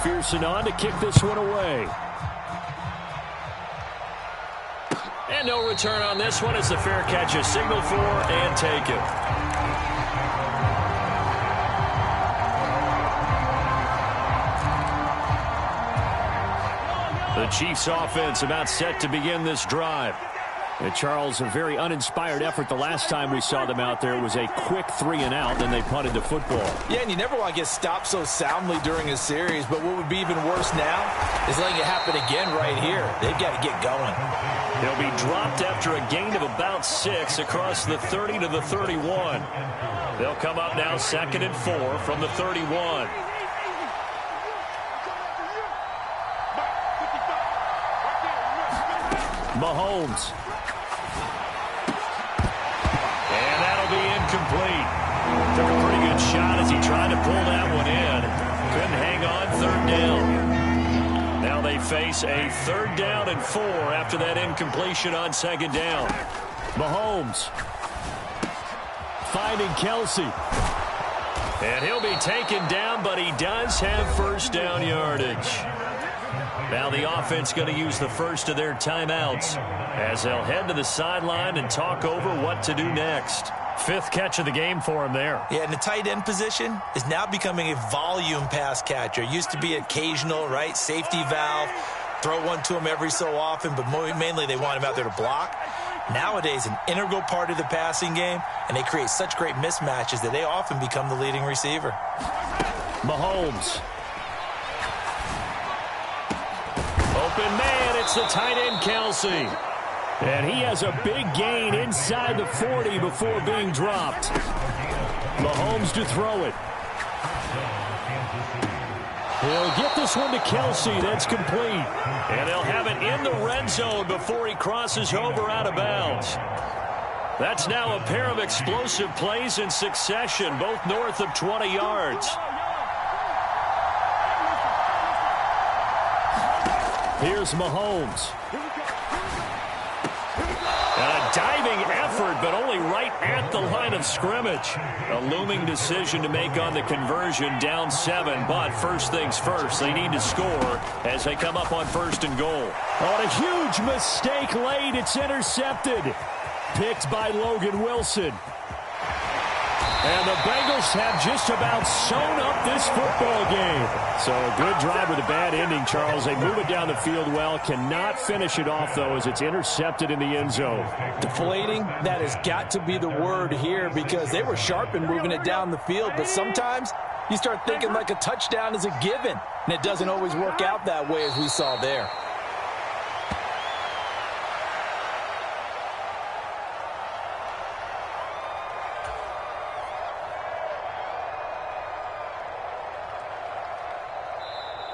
McPherson on to kick this one away. And no return on this one as the fair catch is signaled for and taken. The Chiefs offense about set to begin this drive. And Charles, a very uninspired effort the last time we saw them out there. It was a quick 3-and-out, and they punted the football. Yeah, and you never want to get stopped so soundly during a series, but what would be even worse now is letting it happen again right here. They've got to get going. He'll be dropped after a gain of about 6 across the 30 to the 31. They'll come up now 2nd and 4 from the 31. Mahomes. And that'll be incomplete. Took a pretty good shot as he tried to pull that one in. Couldn't hang on 3rd down. Now they face a 3rd down and 4 after that incompletion on 2nd down. Mahomes finding Kelsey. And he'll be taken down, but he does have 1st down yardage. Now the offense going to use the first of their timeouts as they'll head to the sideline and talk over what to do next. 5th catch of the game for him there. Yeah, and the tight end position is now becoming a volume pass catcher. Used to be occasional, right? Safety valve. Throw one to him every so often, but mainly they want him out there to block. Nowadays, an integral part of the passing game, and they create such great mismatches that they often become the leading receiver. Mahomes. Open man, it's the tight end Kelsey. And he has a big gain inside the 40 before being dropped. Mahomes to throw it. He'll get this one to Kelsey. That's complete. And they'll have it in the red zone before he crosses over out of bounds. That's now a pair of explosive plays in succession, both north of 20 yards. Here's Mahomes. And a diving effort, but only right at the line of scrimmage. A looming decision to make on the conversion, down 7. But first things first, they need to score as they come up on 1st and goal. On a huge mistake late, it's intercepted. Picked by Logan Wilson. And the Bengals have just about sewn up this football game. So a good drive with a bad ending, Charles. They move it down the field well. Cannot finish it off, though, as it's intercepted in the end zone. Deflating, that has got to be the word here because they were sharp in moving it down the field. But sometimes you start thinking like a touchdown is a given. And it doesn't always work out that way as we saw there.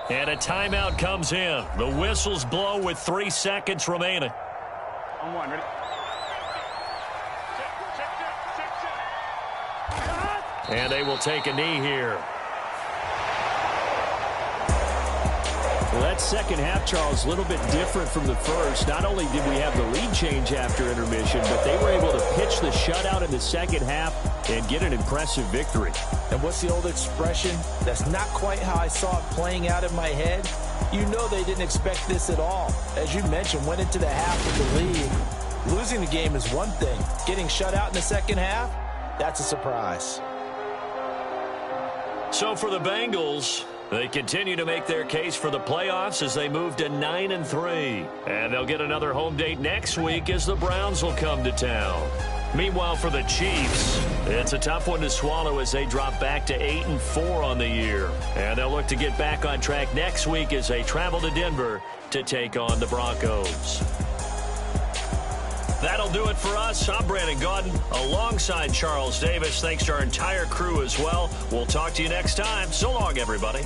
And a timeout comes in. The whistles blow with 3 seconds remaining. On 1, ready? And they will take a knee here. Well, that second half, Charles, a little bit different from the first. Not only did we have the lead change after intermission, but they were able to pitch the shutout in the second half and get an impressive victory. And what's the old expression? That's not quite how I saw it playing out in my head. You know they didn't expect this at all. As you mentioned, went into the half with the lead. Losing the game is one thing. Getting shut out in the second half, that's a surprise. So for the Bengals, they continue to make their case for the playoffs as they move to 9-3. And they'll get another home date next week as the Browns will come to town. Meanwhile, for the Chiefs, it's a tough one to swallow as they drop back to 8-4 on the year. And they'll look to get back on track next week as they travel to Denver to take on the Broncos. That'll do it for us. I'm Brandon Gaudin alongside Charles Davis. Thanks to our entire crew as well. We'll talk to you next time. So long, everybody.